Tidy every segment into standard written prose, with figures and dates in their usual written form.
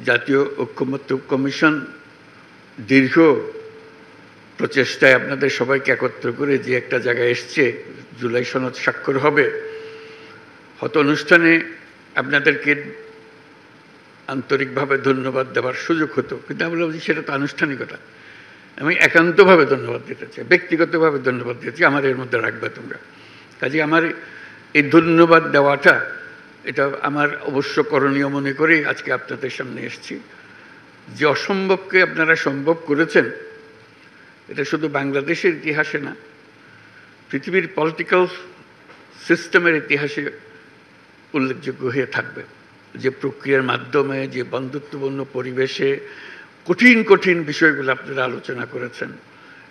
জাতীয় ঐক্যমত্য কমিশন দীর্ঘ প্রচেষ্টায় আপনাদের সবাইকে একত্র করে যে একটা জায়গায় এসছে, জুলাই সনদ স্বাক্ষর হবে, হয়তো অনুষ্ঠানে আপনাদেরকে আন্তরিকভাবে ধন্যবাদ দেওয়ার সুযোগ হতো, কিন্তু আমি বললাম যে সেটা তো আনুষ্ঠানিকতা। আমি একান্তভাবে ধন্যবাদ দিতে চাই, ব্যক্তিগতভাবে ধন্যবাদ দিতে চাই, আমার এর মধ্যে রাখবে তোমরা। কাজে আমার এই ধন্যবাদ দেওয়াটা এটা আমার অবশ্য করণীয় মনে করেই আজকে আপনাদের সামনে এসেছি। যে অসম্ভবকে আপনারা সম্ভব করেছেন, এটা শুধু বাংলাদেশের ইতিহাসে না, পৃথিবীর পলিটিক্যাল সিস্টেমের ইতিহাসে উল্লেখযোগ্য হয়ে থাকবে। যে প্রক্রিয়ার মাধ্যমে, যে বন্ধুত্বপূর্ণ পরিবেশে কঠিন কঠিন বিষয়গুলো আপনারা আলোচনা করেছেন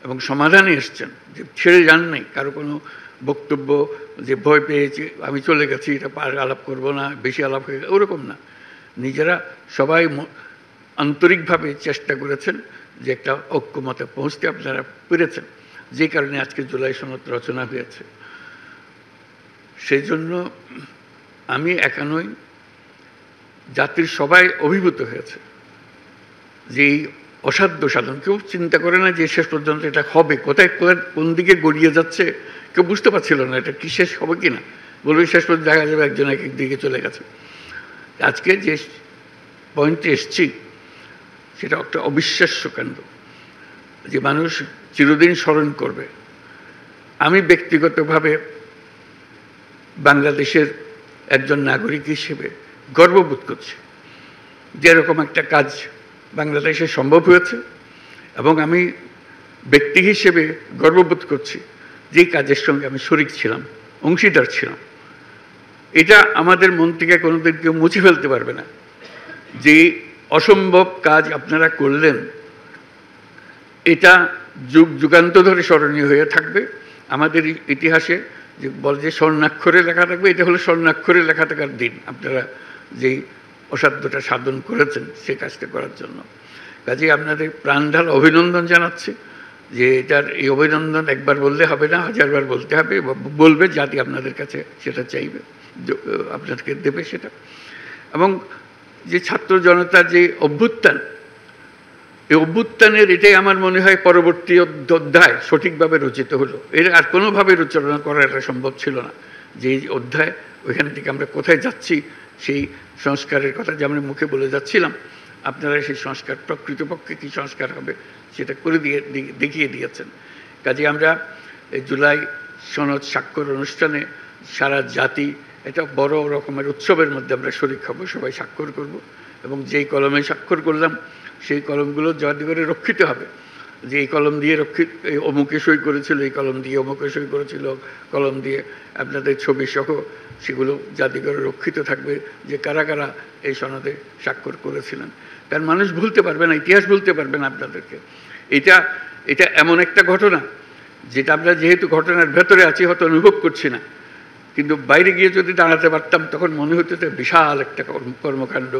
এবং সমাধানে এসছেন, যে ছেড়ে যান নাই কারো কোনো বক্তব্য যে ভয় পেয়েছি আমি চলে গেছি, এটা আলাপ করব না, বেশি আলাপ হয়ে ওরকম না। নিজেরা সবাই আন্তরিকভাবে চেষ্টা করেছেন যে একটা ঐক্যমতে পৌঁছতে আপনারা পেরেছেন, যে কারণে আজকে জুলাই সনদ রচনা হয়েছে। সেই জন্য আমি একা নই, জাতির সবাই অভিভূত হয়েছে যে এই অসাধ্য সাধন। কেউ চিন্তা করে না যে শেষ পর্যন্ত এটা হবে, কোথায় কোন দিকে গড়িয়ে যাচ্ছে কেউ বুঝতে পারছিল না, এটা কি শেষ হবে কি না। বলবে শেষ পর্যন্ত দেখা যাবে একজন এক এক দিকে চলে গেছে। আজকে যে পয়েন্টে এসছি সেটা একটা অবিশ্বাস্য কাণ্ড, যে মানুষ চিরদিন স্মরণ করবে। আমি ব্যক্তিগতভাবে বাংলাদেশের একজন নাগরিক হিসেবে গর্ববোধ করছি যে এরকম একটা কাজ বাংলাদেশে সম্ভব হয়েছে, এবং আমি ব্যক্তি হিসেবে গর্ববোধ করছি যে কাজের সঙ্গে আমি শরিক ছিলাম, অংশীদার ছিলাম। এটা আমাদের মন থেকে কোনোদিন কেউ মুছে ফেলতে পারবে না। যে অসম্ভব কাজ আপনারা করলেন, এটা যুগ যুগান্ত ধরে স্মরণীয় হয়ে থাকবে আমাদের ইতিহাসে। যে বলে যে স্বর্ণাক্ষরে লেখা থাকবে, এটা হলো স্বর্ণাক্ষরে লেখা থাকার দিন, আপনারা যেই অসাধ্যটা সাধন করেছেন সে কাজটা করার জন্য। কাজেই আপনাদের প্রাণঢাল অভিনন্দন জানাচ্ছি। যে এটার এই অভিনন্দন একবার বললে হবে না, হাজারবার বলতে হবে, বলবে জাতি আপনাদের কাছে সেটা চাইবে, আপনাদেরকে দেবে সেটা। এবং যে ছাত্র জনতার যে অভ্যুত্থান, এই অভ্যুত্থানের এটাই আমার মনে হয় পরবর্তী অধ্যায় সঠিকভাবে রচিত হলো। এর আর কোনোভাবে রচনা করা এটা সম্ভব ছিল না। যে অধ্যায়, ওইখান থেকে আমরা কোথায় যাচ্ছি, সেই সংস্কারের কথা যে আমরা মুখে বলে যাচ্ছিলাম, আপনারা সেই সংস্কার প্রকৃতপক্ষে কী সংস্কার হবে সেটা করে দেখিয়ে দিয়েছেন। কাজে আমরা এই জুলাই সনদ স্বাক্ষর অনুষ্ঠানে সারা জাতি এটা বড় রকমের উৎসবের মধ্যে আমরা শরিক হব, সবাই স্বাক্ষর করব। এবং যেই কলমে স্বাক্ষর করলাম সেই কলমগুলো যাতে করে রক্ষিত হবে। যে এই কলম দিয়ে অমুকে সই করেছিল, এই কলম দিয়ে অমুকে সই করেছিল, কলম দিয়ে আপনাদের ছবি সহ সেগুলো জাতিঘরে রক্ষিত থাকবে, যে কারা কারা এই সনদে স্বাক্ষর করেছিলেন। কারণ মানুষ ভুলতে পারবে না, ইতিহাস ভুলতে পারবে না আপনাদেরকে। এটা এমন একটা ঘটনা যেটা আমরা যেহেতু ঘটনার ভেতরে আছি হয়তো অনুভব করছি না, কিন্তু বাইরে গিয়ে যদি দাঁড়াতে পারতাম তখন মনে হতো যে বিশাল একটা কর্মকাণ্ড।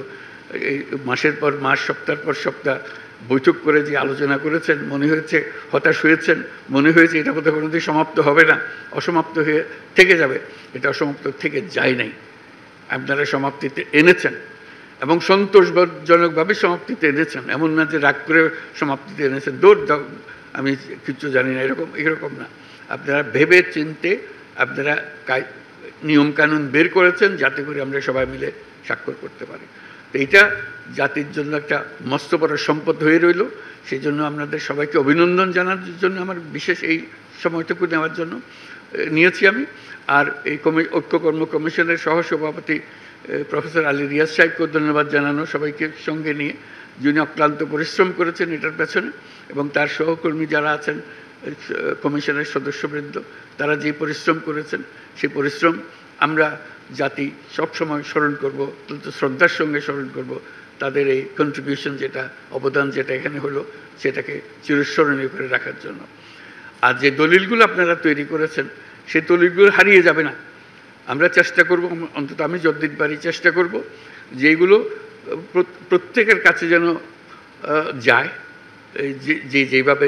এই মাসের পর মাস, সপ্তাহের পর সপ্তাহ বৈঠক করে যে আলোচনা করেছেন, মনে হয়েছে হতাশ হয়েছেন, মনে হয়েছে এটা বোধহয় কোনোদিন সমাপ্ত হবে না, অসমাপ্ত হয়ে থেকে যাবে। এটা অসমাপ্ত থেকে যায় নাই, আপনারা সমাপ্তিতে এনেছেন এবং সন্তোষজনকভাবে সমাপ্তিতে এনেছেন। এমন না যে রাগ করে সমাপ্তিতে এনেছেন, দৌড় দাও আমি কিচ্ছু জানি না, এরকম না। আপনারা ভেবে চিনতে আপনারা নিয়মকানুন বের করেছেন যাতে করে আমরা সবাই মিলে স্বাক্ষর করতে পারি। তো এইটা জাতির জন্য একটা মস্ত বড় সম্পদ হয়ে রইল। সেই জন্য আপনাদের সবাইকে অভিনন্দন জানার জন্য আমার বিশেষ এই সময়টুকু নেওয়ার জন্য নিয়েছি আমি। আর এই ঐক্য কর্ম কমিশনের সহসভাপতি প্রফেসর আলী রিয়াজ সাহেবকেও ধন্যবাদ জানানো, সবাইকে সঙ্গে নিয়ে, যিনি অক্লান্ত পরিশ্রম করেছেন এটার পেছনে, এবং তার সহকর্মী যারা আছেন কমিশনের সদস্যবৃন্দ, তারা যে পরিশ্রম করেছেন সেই পরিশ্রম আমরা জাতি সবসময় স্মরণ করব, শ্রদ্ধার সঙ্গে স্মরণ করব। তাদের এই কন্ট্রিবিউশন যেটা, অবদান যেটা এখানে হলো, সেটাকে চিরস্মরণীয় করে রাখার জন্য। আর যে দলিলগুলো আপনারা তৈরি করেছেন সেই দলিলগুলো হারিয়ে যাবে না। আমরা চেষ্টা করব, অন্তত আমি যতদিন পারি চেষ্টা করব যেগুলো প্রত্যেকের কাছে যেন যায়। যেভাবে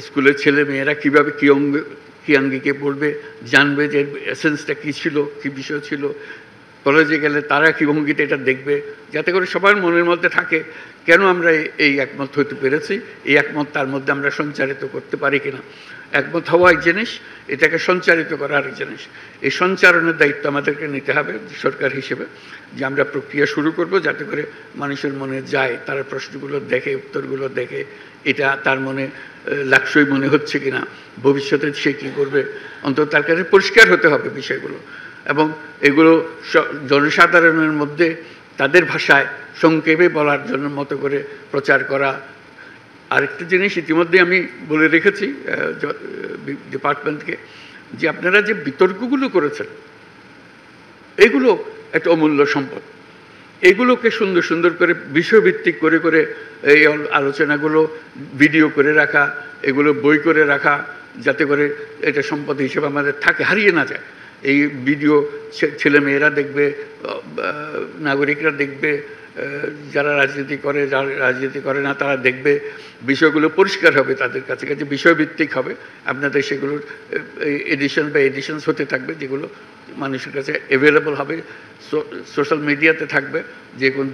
স্কুলের ছেলে মেয়েরা কীভাবে কী আঙ্গিকে পড়বে, জানবে যে এসেন্সটা কী ছিল, কী বিষয় ছিল, কলেজে গেলে তারা কী ভঙ্গিতে এটা দেখবে, যাতে করে সবার মনের মধ্যে থাকে কেন আমরা এই একমত হতে পেরেছি, এই একমত তার মধ্যে আমরা সঞ্চারিত করতে পারি কিনা। একমত হওয়া এক জিনিস, এটাকে সঞ্চারিত করা আরেক জিনিস। এই সঞ্চারণের দায়িত্ব আমাদেরকে নিতে হবে সরকার হিসেবে, যে আমরা প্রক্রিয়া শুরু করব যাতে করে মানুষের মনে যায়, তারা প্রশ্নগুলো দেখে, উত্তরগুলো দেখে, এটা তার মনে লাকসই মনে হচ্ছে কিনা, ভবিষ্যতে সে কী করবে, অন্তত তার কাছে পরিষ্কার হতে হবে বিষয়গুলো। এবং এগুলো জনসাধারণের মধ্যে তাদের ভাষায় সংক্ষেপে বলার জন্য মতো করে প্রচার করা। আরেকটা জিনিস ইতিমধ্যে আমি বলে রেখেছি ডিপার্টমেন্টকে, যে আপনারা যে বিতর্কগুলো করেছেন এগুলো একটা অমূল্য সম্পদ। এগুলোকে সুন্দর সুন্দর করে বিষয়ভিত্তিক করে করে এই আলোচনাগুলো ভিডিও করে রাখা, এগুলো বই করে রাখা, যাতে করে এটা সম্পদ হিসেবে আমাদের থাকে, হারিয়ে না যায়। এই ভিডিও ছেলেমেয়েরা দেখবে, নাগরিকরা দেখবে, যারা রাজনীতি করে, যারা রাজনীতি করে না তারা দেখবে, বিষয়গুলো পরিষ্কার হবে তাদের কাছে কাছে, বিষয়ভিত্তিক হবে। আপনাদের সেগুলোর এডিশন বা এডিশনস হতে থাকবে, যেগুলো মানুষের কাছে অ্যাভেলেবল হবে, সোশ্যাল মিডিয়াতে থাকবে, যে কোন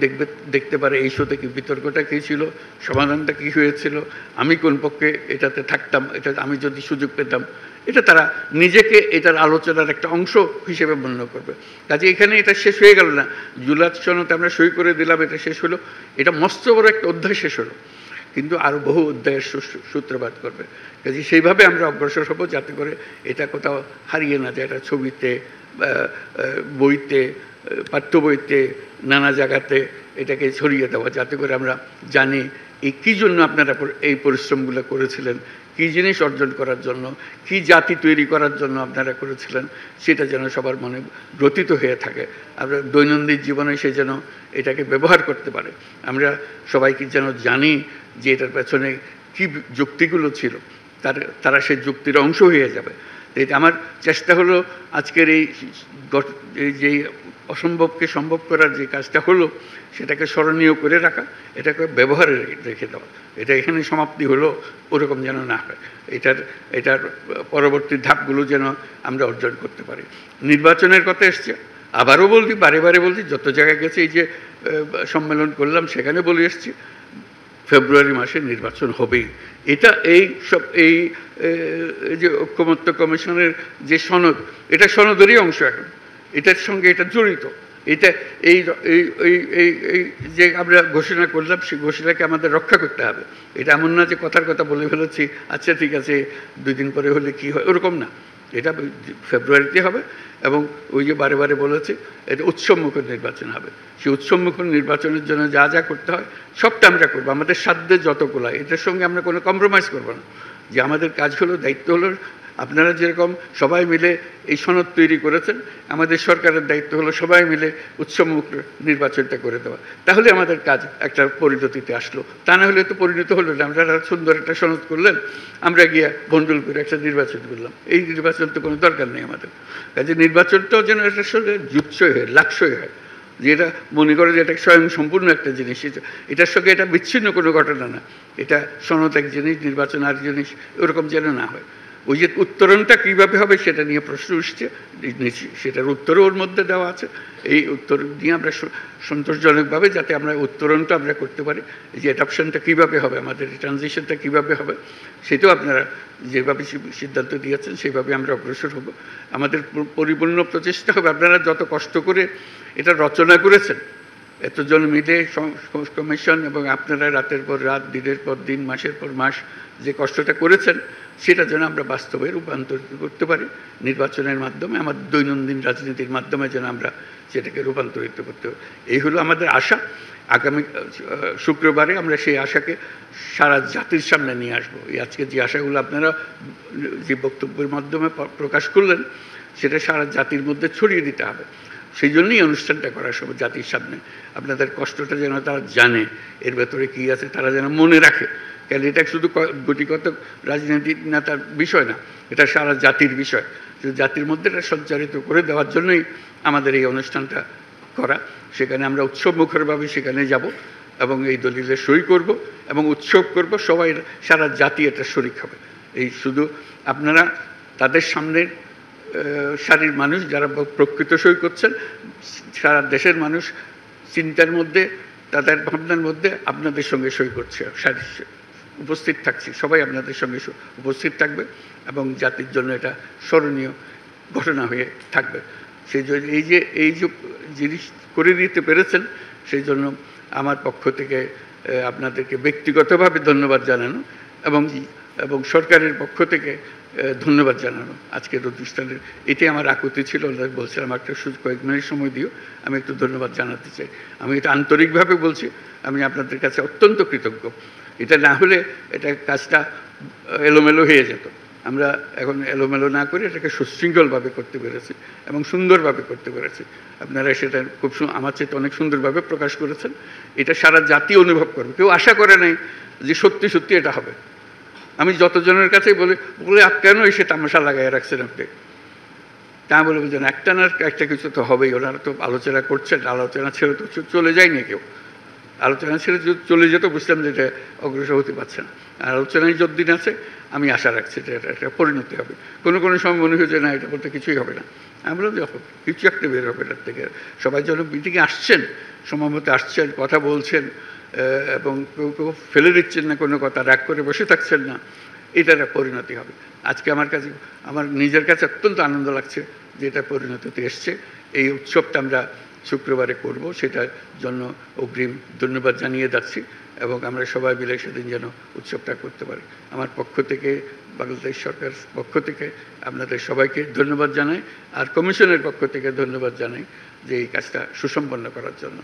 দেখতে পারে এই শোতে কি বিতর্কটা কী ছিল, সমাধানটা কী হয়েছিল, আমি কোন পক্ষে এটাতে থাকতাম, এটা আমি যদি সুযোগ পেতাম, এটা তারা নিজেকে এটার আলোচনার একটা অংশ হিসেবে মনে করবে। কাজে এখানে এটা শেষ হয়ে গেল না, জুলাই সনদে আমরা সই করে দিলাম, এটা শেষ হলো, এটা মস্ত বড় একটা অধ্যায় শেষ হলো, কিন্তু আরও বহু অধ্যায়ের সূত্রপাত করবে। কাজে সেইভাবে আমরা অগ্রসর হব যাতে করে এটা কোথাও হারিয়ে না যায়, এটা ছবিতে, বইতে, পাঠ্য বইতে, নানা জায়গাতে এটাকে ছড়িয়ে দেওয়া, যাতে করে আমরা জানি এই কী জন্য আপনারা এই পরিশ্রমগুলো করেছিলেন, কী জিনিস অর্জন করার জন্য, কী জাতি তৈরি করার জন্য আপনারা করেছিলেন, সেটা যেন সবার মনে গ্রথিত হয়ে থাকে। আমরা দৈনন্দিন জীবনে সে যেন এটাকে ব্যবহার করতে পারে। আমরা সবাইকে যেন জানি যে এটার পেছনে কী যুক্তিগুলো ছিল, তারা সেই যুক্তির অংশ হয়ে যাবে। এটা আমার চেষ্টা হলো আজকের এই যেই অসম্ভবকে সম্ভব করার যে কাজটা হলো, সেটাকে স্মরণীয় করে রাখা, এটাকে ব্যবহারে রেখে দেওয়া। এটা এখানে সমাপ্তি হলো ওরকম যেন না হয়, এটার পরবর্তী ধাপগুলো যেন আমরা অর্জন করতে পারি। নির্বাচনের কথা এসছে, আবারও বলছি, বারে বারে বলছি, যত জায়গায় গেছে, এই যে সম্মেলন করলাম সেখানে বলে এসছি, ফেব্রুয়ারি মাসে নির্বাচন হবেই। এটা এই যে ঐক্যমত্য কমিশনের যে সনদ, এটা সনদেরই অংশ, এখন এটার সঙ্গে এটা জড়িত। এটা এই যে আমরা ঘোষণা করলাম, সেই ঘোষণাকে আমাদের রক্ষা করতে হবে। এটা এমন না যে কথার কথা বলে ফেলেছি, আচ্ছা ঠিক আছে 2 দিন পরে হলে কি হয়, ওরকম না। এটা ফেব্রুয়ারিতে হবে, এবং ওই যে বারে বারে বলেছে, এটা উৎসবমুখর নির্বাচন হবে। সেই উৎসবমুখর নির্বাচনের জন্য যা যা করতে হয় সবটা আমরা করবো, আমাদের সাধ্যে যতগুলো। এটার সঙ্গে আমরা কোনো কম্প্রোমাইজ করবো না। যে আমাদের কাজ হলো, দায়িত্ব হলো, আপনারা যেরকম সবাই মিলে এই সনদ তৈরি করেছেন, আমাদের সরকারের দায়িত্ব হলো সবাই মিলে উৎসবমুখ নির্বাচনটা করে দেওয়া। তাহলে আমাদের কাজ একটা পরিণতিতে আসলো। তা না হলে তো পরিণত হলো না। আমরা সুন্দর একটা সনদ করলেন, আমরা গিয়ে বন্ডল করে একটা নির্বাচন করলাম। এই নির্বাচন তো কোনো দরকার নেই আমাদের। কাজে নির্বাচনটাও যেন এটার সঙ্গে জুৎসই হয়, লাকসই হয়, যে এটা মনে করে যে এটা স্বয়ং সম্পূর্ণ একটা জিনিস, এটার সঙ্গে এটা বিচ্ছিন্ন কোনো ঘটনা না। এটা সনদ এক জিনিস, নির্বাচন আর জিনিস, ওরকম যেন না হয়। ওই যে উত্তরণটা কীভাবে হবে সেটা নিয়ে প্রশ্ন উঠছে, সেটার উত্তরও ওর মধ্যে দেওয়া আছে। এই উত্তর নিয়ে আমরা সন্তোষজনকভাবে যাতে আমরা উত্তরণটা আমরা করতে পারি, এই যে অ্যাডাপশনটা কীভাবে হবে, আমাদের ট্রানজিশনটা কীভাবে হবে, সেটাও আপনারা যেভাবে সিদ্ধান্ত দিয়েছেন সেইভাবে আমরা অগ্রসর হব। আমাদের পরিপূর্ণ প্রচেষ্টা হবে, আপনারা যত কষ্ট করে এটা রচনা করেছেন, এতজন মিলে কমিশন, এবং আপনারা রাতের পর রাত, দিনের পর দিন, মাসের পর মাস যে কষ্টটা করেছেন, সেটা যেন আমরা বাস্তবে রূপান্তরিত করতে পারি নির্বাচনের মাধ্যমে, আমাদের দৈনন্দিন রাজনীতির মাধ্যমে যেন আমরা সেটাকে রূপান্তরিত করতে পারি। এই হলো আমাদের আশা। আগামী শুক্রবারে আমরা সেই আশাকে সারা জাতির সামনে নিয়ে আসবো। এই আজকে যে আশাগুলো আপনারা যে বক্তব্যের মাধ্যমে প্রকাশ করলেন, সেটা সারা জাতির মধ্যে ছড়িয়ে দিতে হবে। সেই জন্যই অনুষ্ঠানটা করা সব জাতির সামনে। আপনাদের কষ্টটা যেন তারা জানে, এর ভেতরে কী আছে তারা যেন মনে রাখে। কেন এটা শুধু গুটিগত রাজনীতি নেতার বিষয় না, এটা সারা জাতির বিষয়। জাতির মধ্যে এটা সঞ্চারিত করে দেওয়ার জন্যই আমাদের এই অনুষ্ঠানটা করা। সেখানে আমরা উৎসবমুখরভাবে সেখানে যাব, এবং এই দলিলে সই করব এবং উৎসব করব, সবাই সারা জাতি এটা শরিক হবে। এই শুধু আপনারা তাদের সামনে সারির মানুষ যারা প্রকৃত সই করছেন, সারা দেশের মানুষ চিন্তার মধ্যে, তাদের ভাবনার মধ্যে আপনাদের সঙ্গে সই করছে, উপস্থিত থাকছি, সবাই আপনাদের সঙ্গে উপস্থিত থাকবে এবং জাতির জন্য এটা স্মরণীয় ঘটনা হয়ে থাকবে। সেই জন্য এই যে জিনিস করে দিতে পেরেছেন, সেই জন্য আমার পক্ষ থেকে আপনাদেরকে ব্যক্তিগতভাবে ধন্যবাদ জানানো এবং সরকারের পক্ষ থেকে ধন্যবাদ জানানো আজকের অনুষ্ঠানের। এটাই আমার আকুতি ছিল, বলছিলাম একটা কয়েক মিনিট সময় দিও, আমি একটু ধন্যবাদ জানাতে চাই। আমি এটা আন্তরিকভাবে বলছি, আমি আপনাদের কাছে অত্যন্ত কৃতজ্ঞ। এটা না হলে এটা কাজটা এলোমেলো হয়ে যেত। আমরা এখন এলোমেলো না করে এটাকে সুশৃঙ্খলভাবে করতে পেরেছি এবং সুন্দরভাবে করতে পেরেছি। আপনারা সেটা খুব আমার চেয়ে অনেক সুন্দরভাবে প্রকাশ করেছেন। এটা সারা জাতি অনুভব করবে। কেউ আশা করে নাই যে সত্যি সত্যি এটা হবে। আমি যতজনের কাছেই বলে কেন এসে তামাশা লাগাই রাখছেন আপনি, তা বলে বলছেন একটা না একটা কিছু তো হবেই, ওনারা তো আলোচনা করছেন, আলোচনা ছেড়ে তো চলে যায়নি কেউ। আলোচনা ছেড়ে চলে যেত বুঝলাম যে এটা অগ্রসর হতে পারছে না। আর আলোচনায় যতদিন আছে আমি আশা রাখছি যে এটা পরিণতি হবে। কোনো সময় মনে হয়েছে না এটা বলতে কিছুই হবে না, আমি বললাম যখন কিছু একটা বের হবে এটার থেকে। সবাই যেন মিটিংয়ে আসছেন, সময় মতো আসছেন, কথা বলছেন এবং কেউ ফেলে দিচ্ছেন না কোনো কথা, রাগ করে বসে থাকছেন না, এটার পরিণতি হবে। আজকে আমার নিজের কাছে অত্যন্ত আনন্দ লাগছে যে এটা পরিণতিতে এসছে। এই উৎসবটা আমরা শুক্রবারে করব, সেটার জন্য অগ্রিম ধন্যবাদ জানিয়ে যাচ্ছি এবং আমরা সবাই মিলে সেদিন যেন উৎসবটা করতে পারি। আমার পক্ষ থেকে, বাংলাদেশ সরকার পক্ষ থেকে আপনাদের সবাইকে ধন্যবাদ জানাই, আর কমিশনের পক্ষ থেকে ধন্যবাদ জানাই যে এই কাজটা সুসম্পন্ন করার জন্য।